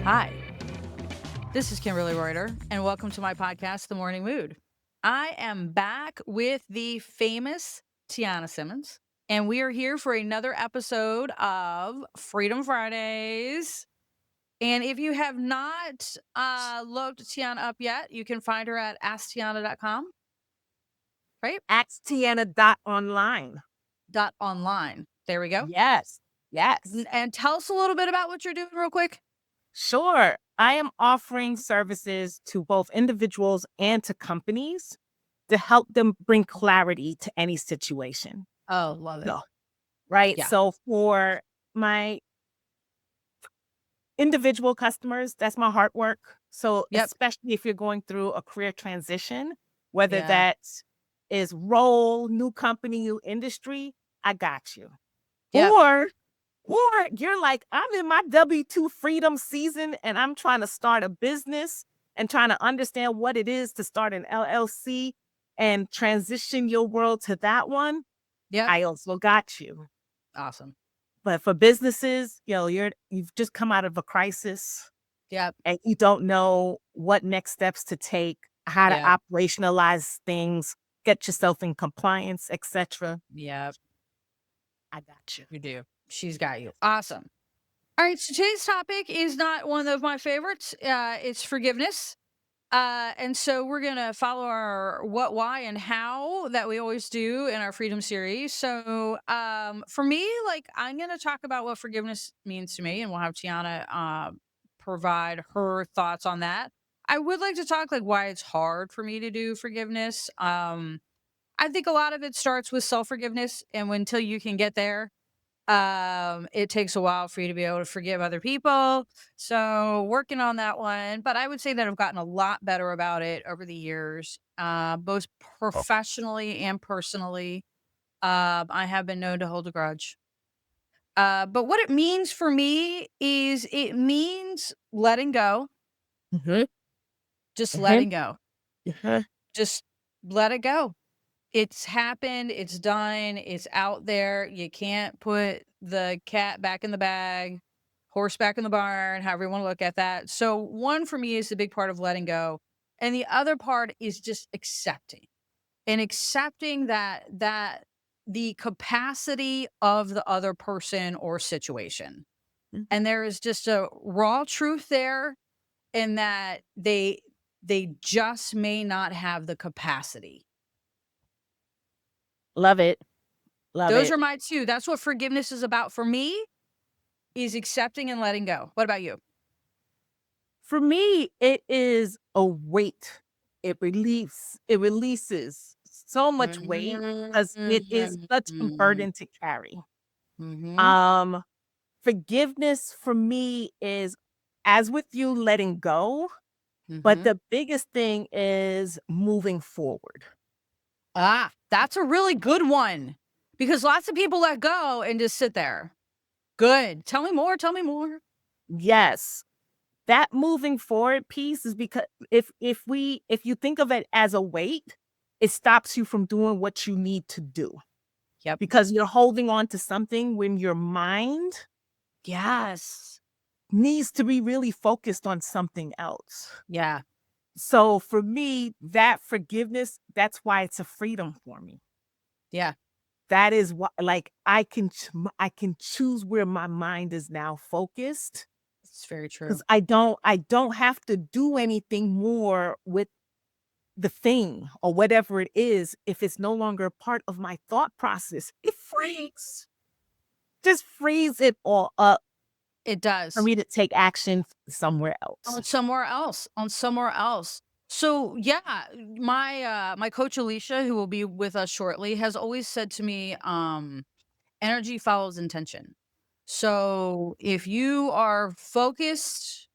Hi, this is Kimberly Reuter, and welcome to my podcast, The Morning Mood. I am back with the famous Tiana Symmonds, and we are here for another episode of Freedom Fridays. And if you have not looked Tiana up yet, you can find her at asktiana.com, right? Online. .online. There we go. Yes. Yes. And tell us a little bit about what you're doing real quick. Sure. I am offering services to both individuals and to companies to help them bring clarity to any situation. Oh, love it. So, right. Yeah. So for my individual customers, that's my heart work. So Yep. especially if you're going through a career transition, whether Yeah. that is role, new company, new industry, I got you. Yep. Or you're like, I'm in my W-2 freedom season and I'm trying to start a business and trying to understand what it is to start an LLC and transition your world to that one. Yep. I also got you. Awesome. But for businesses, you've just come out of a crisis Yep. and you don't know what next steps to take, how to Yep. operationalize things, get yourself in compliance, etc. Yep. I got you. You do. She's got you. Awesome. All right. So today's topic is not one of my favorites. It's forgiveness. And so we're going to follow our what, why, and how that we always do in our freedom series. So for me, like, I'm going to talk about what forgiveness means to me, and we'll have Tiana provide her thoughts on that. I would like to talk like why it's hard for me to do forgiveness. I think a lot of it starts with self-forgiveness, and until you can get there, it takes a while for you to be able to forgive other people. So working on that one, but I would say that I've gotten a lot better about it over the years, both professionally and personally. I have been known to hold a grudge. But what it means for me is it means letting go, Mm-hmm. just Mm-hmm. letting go, Mm-hmm. just let it go. It's happened, it's done, it's out there. You can't put the cat back in the bag, horse back in the barn, however you want to look at that. So one for me is the big part of letting go. And the other part is just accepting. And accepting that the capacity of the other person or situation. And there is just a raw truth there in that they just may not have the capacity. Love it. Love Those it. are my 2. That's what forgiveness is about for me, is accepting and letting go. What about you? For me, it is a weight. It releases so much weight because it is such a Mhm. burden to carry. Mhm. Um, Forgiveness for me is, as with you, letting go, but Mhm. the biggest thing is moving forward. That's a really good one because lots of people let go and just sit there. Good. Tell me more, tell me more. Yes. That moving forward piece is because if you think of it as a weight, it stops you from doing what you need to do Yep. because you're holding on to something when your mind Yes. needs to be really focused on something else. Yeah. So for me, that forgiveness, that's why it's a freedom for me. Yeah. That is what, like, I can choose where my mind is now focused It's very because true. I don't have to do anything more with the thing or whatever it is if it's no longer a part of my thought process. It frees it all up It for does. me to take action somewhere else. On somewhere else. So yeah, my coach Alicia, who will be with us shortly, has always said to me, energy follows intention. So if you are focused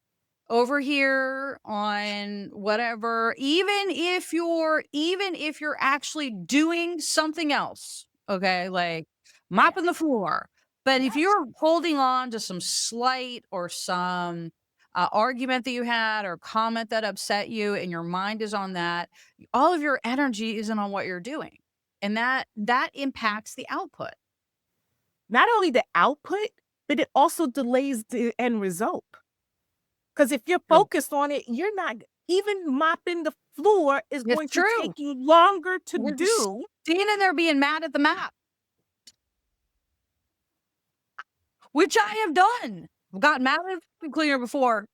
over here on whatever, even if you're actually doing something else, okay, like mopping the Yes. floor, but if Yes. you're holding on to some slight or some argument that you had or comment that upset you and your mind is on that, all of your energy isn't on what you're doing, and that impacts the output. Not only the output, but it also delays the end result. 'Cause if you're True. focused on it, you're not even mopping the floor is It's going to take true. you longer to We're just do. standing there being mad at the map, which I have done. I've gotten mad at the cleaner before.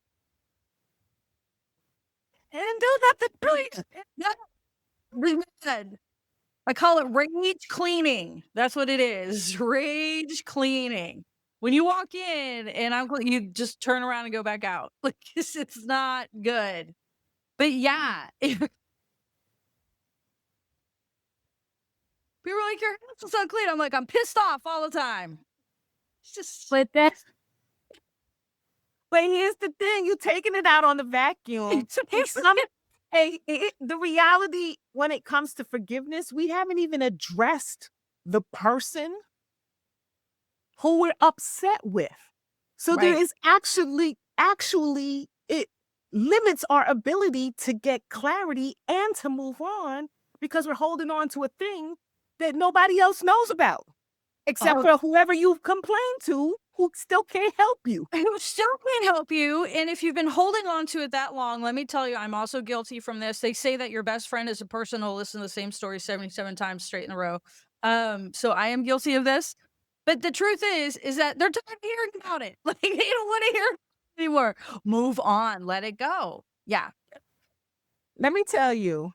And do nothing to it. Yeah, be mad. I call it rage cleaning. That's what it is. Rage cleaning. When you walk in and you just turn around and go back out. Like it's not good. But yeah, people are like, your house is unclean. I'm like, I'm pissed off all the time. It's just But that's but here's the thing, you taking it out on the vacuum, it's and some and the reality when it comes to forgiveness, we haven't even addressed the person who we're upset with. So there right. is actually it limits our ability to get clarity and to move on because we're holding on to a thing that nobody else knows about, except Oh, for whoever you've complained to who still can't help you. who still can't help you. And if you've been holding on to it that long, let me tell you, I'm also guilty from this. They say that your best friend is a person who'll listen to the same story 77 times straight in a row. So I am guilty of this. But the truth is that they're tired of hearing about it. Like they don't want to hear it anymore. Move on, let it go. Yeah. Let me tell you,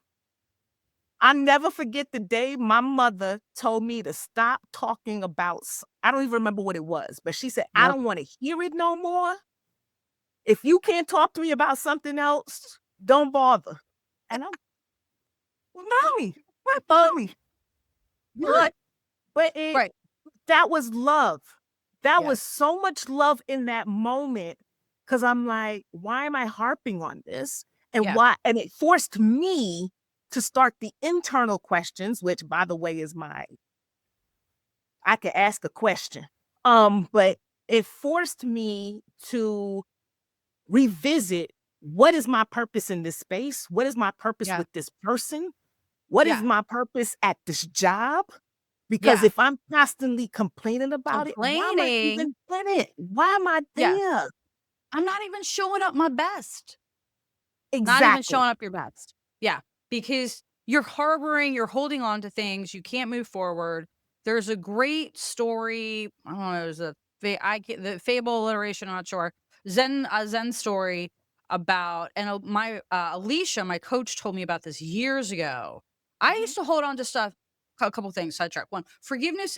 I never forget the day my mother told me to stop talking about I don't even remember what it was, but she said, "I Yep. don't wanna hear it no more. If you can't talk to me about something else, don't bother." And I'm, "Well, mommy, what mommy? What?" But Right. that was love. That was Yes. so much love in that moment. Because 'cause I'm like, "Why am I harping on this?" And Yeah. why and it forced me to start the internal questions, which, by the way, is my I could ask a question. But it forced me to revisit what is my purpose in this space? What is my purpose Yeah. with this person? What is Yeah. my purpose at this job? Because Yeah. if I'm constantly complaining about it, why am I Complaining. even in it? Why am I Yeah. there? I'm not even showing up my best. Not even Exactly. showing up your best. Yeah, because you're holding on to things, you can't move forward. There's a great story, I don't know, there's a the fable alliteration, I'm not sure. A Zen story about and my Alicia, my coach told me about this years ago. I Mhm. used to hold on to stuff a couple things, sidetrack. One, forgiveness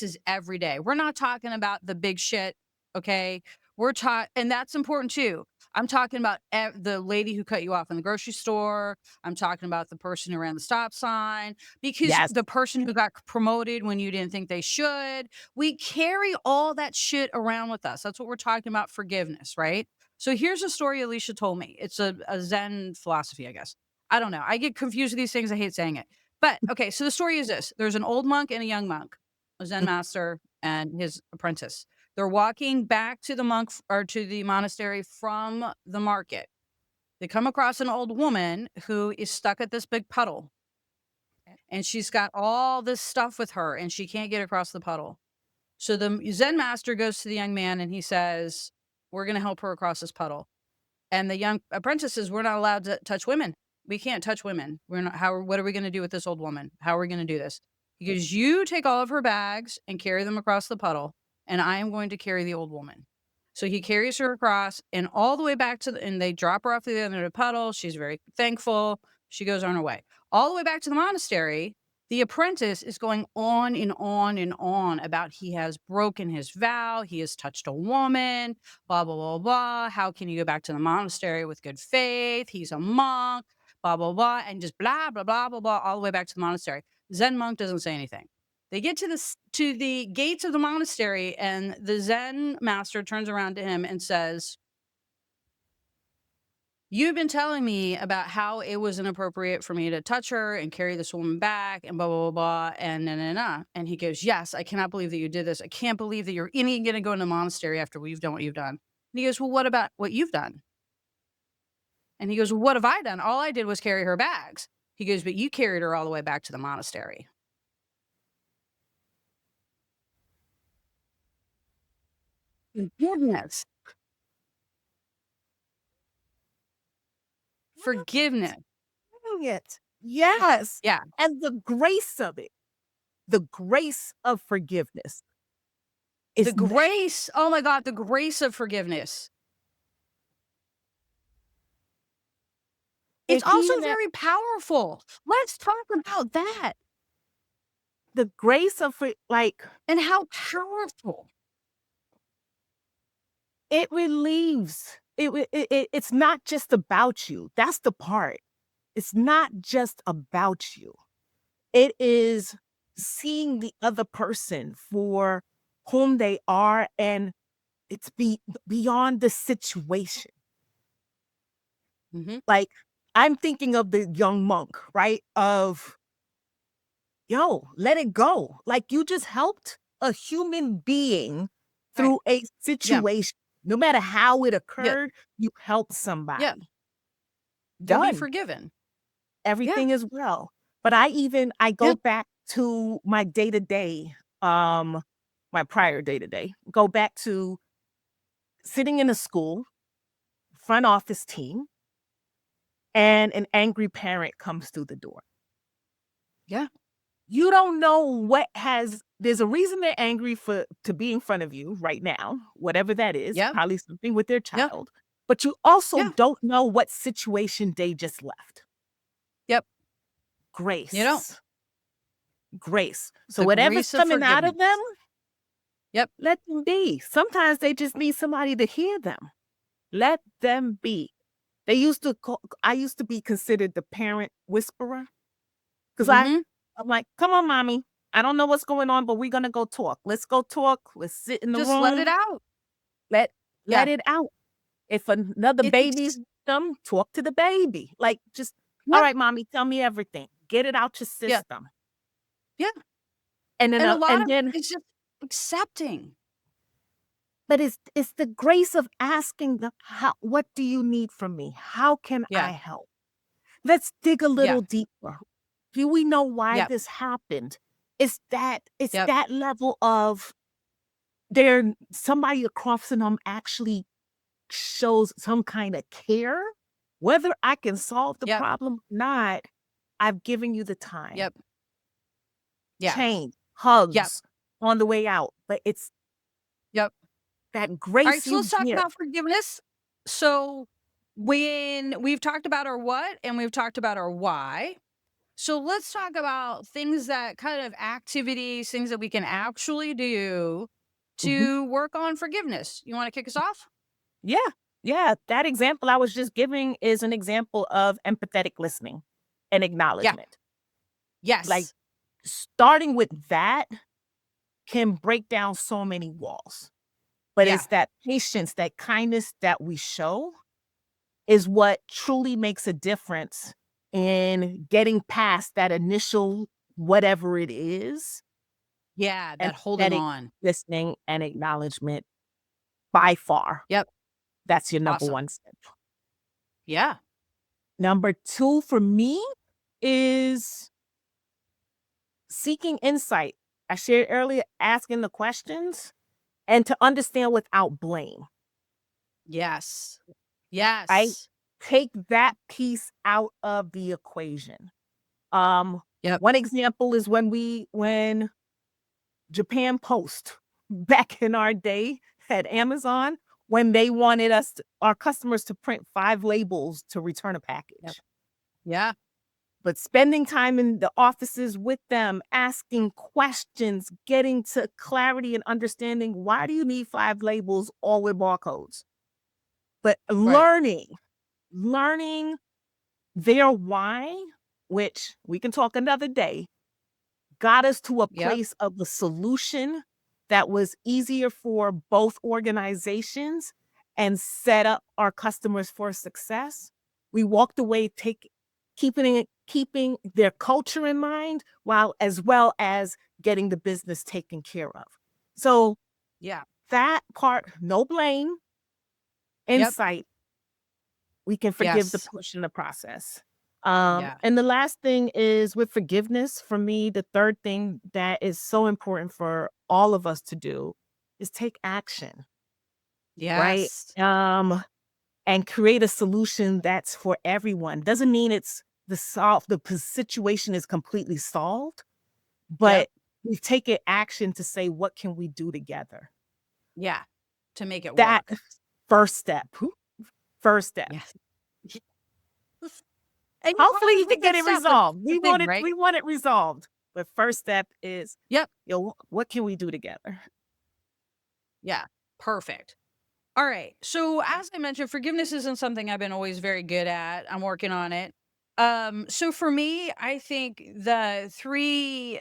is every day. We're not talking about the big shit, okay? We're taught and that's important too. I'm talking about the lady who cut you off in the grocery store. I'm talking about the person who ran the stop sign because Yes. the person who got promoted when you didn't think they should. We carry all that shit around with us. That's what we're talking about forgiveness, right? So here's a story Alicia told me. It's a Zen philosophy, I guess. I don't know. I get confused with these things. I hate saying it. But okay, so the story is this there's an old monk and a young monk, a Zen master and his apprentice. They're walking back to the or to the monastery from the market. They come across an old woman who is stuck at this big puddle and she's got all this stuff with her and she can't get across the puddle. So the Zen master goes to the young man and he says, "We're going to help her across this puddle." And the young apprentice says, "We're not allowed to touch women. We can't touch women. We're not, what are we going to do with this old woman? How are we going to do this?" He goes, "You take all of her bags and carry them across the puddle, and I am going to carry the old woman." So he carries her across and all the way back and they drop her off to the end of the puddle. She's very thankful. She goes on her way. All the way back to the monastery, the apprentice is going on and on and on about he has broken his vow, he has touched a woman, blah, blah, blah, blah. How can you go back to the monastery with good faith? He's a monk, blah, blah, blah, and just blah, blah, blah, blah, blah, all the way back to the monastery. Zen monk doesn't say anything. They get to the gates of the monastery, and the Zen master turns around to him and says, "You've been telling me about how it was inappropriate for me to touch her and carry this woman back and blah, blah, blah, blah, and na, na, na." And he goes, "Yes, I cannot believe that you did this. I can't believe that you're even going to go in the monastery after we've done what you've done." And he goes, "Well, what about what you've done?" And he goes, "Well, what have I done? All I did was carry her bags." He goes, "But you carried her all the way back to the monastery." Goodness. Forgiveness. Brilliant. Yes. Yeah. And the grace of it, the grace of forgiveness The is that grace, oh my god, the grace of forgiveness. It's if also he let very powerful. Let's talk about that the grace of like and how powerful. it relieves. It's not just about you. That's the part. It's not just about you. It is seeing the other person for whom they are, and it's beyond the situation. Mhm. Like, I'm thinking of the young monk, right? Of, yo, let it go. Like, you just helped a human being Right. through a Yeah. situation. No matter how it Yeah. occurred, you helped Yeah. somebody. To be Done. forgiven. Yeah. Everything is well. But I Yeah. go back to my day to day, my prior day to day, go back to sitting in a school, front office team, and an angry parent comes through the door. Yeah. You don't know what has there's a reason they're angry for to be in front of you right now, whatever that is, Yeah. probably something with their Yeah. child, but you also Yeah. don't know what situation they just left. Yep. You don't. Grace. Grace. So The whatever's grace of coming out of them, forgiveness. Yep. let them be. Sometimes they just need somebody to hear them. Let them be. I used to be considered the parent whisperer. 'Cause Mhm. I'm like, "Come on, mommy. I don't know what's going on, but we're gonna go talk. Let's go talk. Let's sit in the Just let it room. out. Let Yeah. let it out. If another It's baby's them, talk to the baby. Like, just, all yeah. right, mommy, tell me everything. Get it out your Yeah. system." Yeah. And And a lot of then it's just accepting. but it's the grace of asking them, "How what do you need from me? How can I Yeah. help? Let's dig a Yeah. little deeper. Do we know why Yep. this happened?" It's Yep. that level of there somebody across from them actually shows some kind of care. Whether I can solve the Yep. problem or not, I've given you the time. Yep. Yeah. Change, Yep. hugs on the way out, but it's Yep. that Alright, grace so let's you talk give. about forgiveness. So, when we've talked about our what and we've talked about our why. So let's talk about things that kind of activities, things that we can actually do Mhm. to work on forgiveness. You wanna kick us off? Yeah, yeah, that example I was just giving is an example of empathetic listening and Yeah. acknowledgement. Like, Yes. starting with that can break down so many walls, but Yeah. it's that patience, that kindness that we show is what truly makes a difference in getting past that initial whatever it is. Yeah, that holding Empathetic on. listening and acknowledgement by far. Yep. That's your number Awesome. one step. Yeah. Number 2 for me is seeking insight. I shared earlier, asking the questions and to understand without blame. Yes. I Yes. take that piece out of the equation. Um, Yep. One example is when Japan Post back in our day at Amazon, when they wanted our customers to print 5 labels to return a Yep. package. Yeah. But spending time in the offices with them, asking questions, getting to clarity and understanding, why do you need 5 labels all with barcodes? But Right. learning their why, which we can talk another day, got us to a Yep. place of the solution that was easier for both organizations and set up our customers for success. We walked away keeping their culture in mind while as well as getting the business taken care of. So Yeah. that part, no blame, Yep. insight, we can forgive the Yes. push in the process. Yeah. And the last thing is with forgiveness, for me, the third thing that is so important for all of us to do is take action, right? Yes. and create a solution that's for everyone. Doesn't mean it's the situation is completely solved, Yep. but we've taken action to say, what can we do together? Yeah. To make it That work. first step. First step. Yes. And you Hopefully probably you can with get that it step, that's resolved. the We want thing, it right? we want it resolved. But first step is, Yep. what can we do together? Yeah. Perfect. All right. So as I mentioned, forgiveness isn't something I've been always very good at. I'm working on it. So for me, I think the three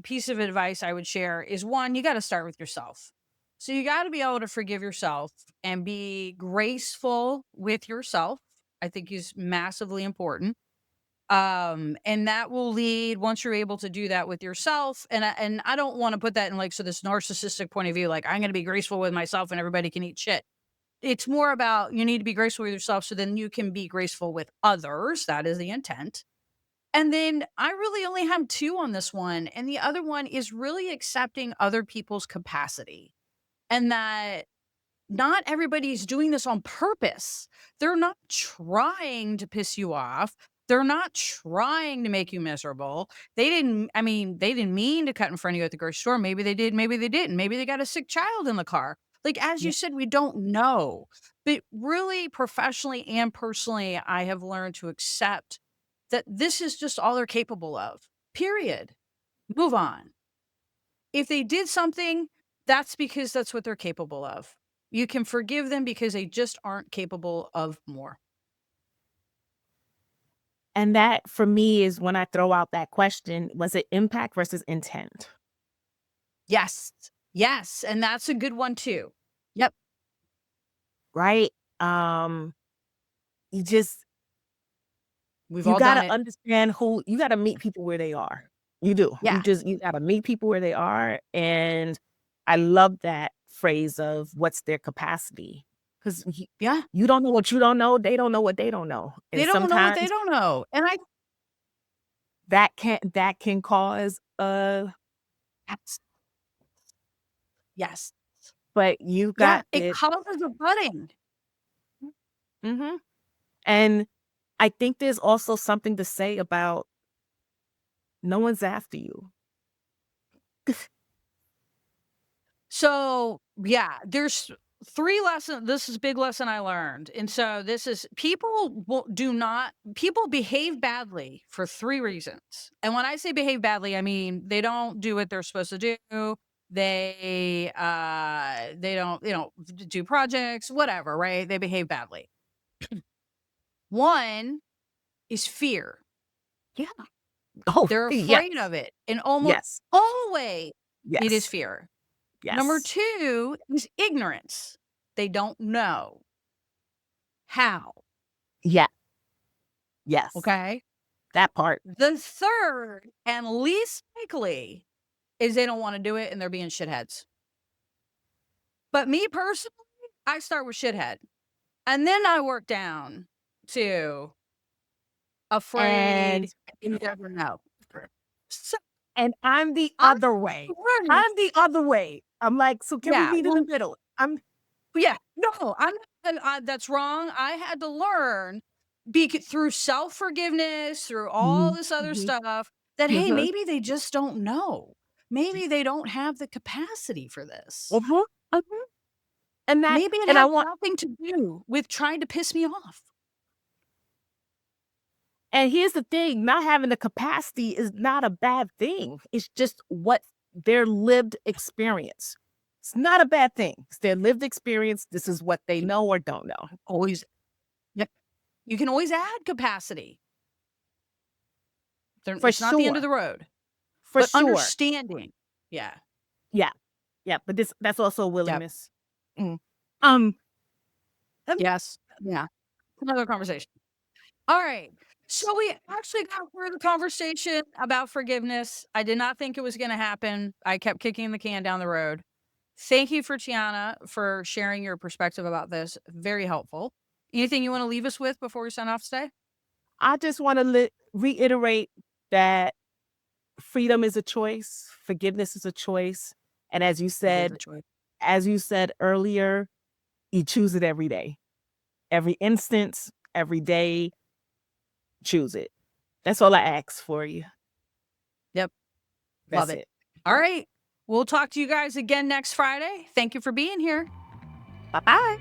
piece of advice I would share is one, you got to start with yourself. So you got to be able to forgive yourself and be graceful with yourself. I think is massively important. And that will lead once you're able to do that with yourself. And I don't want to put that in like so this narcissistic point of view, like I'm going to be graceful with myself and everybody can eat shit. It's more about you need to be graceful with yourself so then you can be graceful with others. That is the intent. And then I really only have two on this one. And the other one is really accepting other people's capacity and that not everybody's doing this on purpose. They're not trying to piss you off. They're not trying to make you miserable. They didn't mean to cut in front of you at the grocery store. Maybe they did, maybe they didn't. Maybe they got a sick child in the car. Like, as you Yeah. said, we don't know. But really, professionally and personally, I have learned to accept that this is just all they're capable of. Period. Move on. If they did something, that's because that's what they're capable of. You can forgive them because they just aren't capable of more. And that for me is when I throw out that question, was it impact versus intent? Yes. Yes, and that's a good one too. Yep, Right? Um, you just we've you all done gotta it. understand who you gotta meet people where they are. You do. Yeah, You gotta meet people where they are. And I love that phrase of what's their capacity. Because yeah. you don't know what you don't know, they don't know what they don't know. They And don't know what they sometimes don't know, and I that can cause yes, yes. but you Yeah, got it it. causes a budding. Mhm. And I think there's also something to say about no one's after you. So, yeah, there's 3 lessons this is a big lesson I learned, and so this is people behave badly for 3 reasons, and when I say behave badly, I mean they don't do what they're supposed to do, they don't, do projects, whatever, right? They behave badly. One is fear. Yeah. Oh, They're yes. afraid of it, and almost Yes. always it is Yes. fear. Number Yes. 2 is ignorance. They don't know. How? Yeah. Yes. Okay. That part. The third and least likely is they don't want to do it and they're being shitheads. But me personally, I start with shithead and then I work down to afraid And you never know. So and I'm the I'm other way. learning. I'm the other way. I'm like, "So can we Yeah. meet in the Well, middle?" I'm yeah. No, I'm not, that's wrong. I had to learn through self forgiveness, through all Mhm. this other Mhm. stuff that, hey, Mhm. maybe they just don't know. Maybe they don't have the capacity for this. Mhm. Mhm. And that Maybe it and I has want nothing to do with trying to piss me off. and here's the thing, not having the capacity is not a bad thing. It's just what their lived experience. It's not a bad thing. It's their lived experience. This is what they know or don't know. Always, yeah, you can always add capacity. For It's not the end of sure. the road, For but sure. understanding. Yeah. Yeah. Yeah, but that's also a Yep. willingness. Mm. Um, um, Yes. Yeah. Another conversation. All right. So we actually got through the conversation about forgiveness. I did not think it was going to happen. I kept kicking the can down the road. Thank you for Tiana for sharing your perspective about this. Very helpful. Anything you want to leave us with before we sign off today? I just wanna reiterate that freedom is a choice, forgiveness is a choice, and It is a choice. as you said earlier, you choose it every day. every instance, every day. Choose it. That's all I ask for you. Yep. Love That's it. it. All right. We'll talk to you guys again next Friday. Thank you for being here. Bye bye.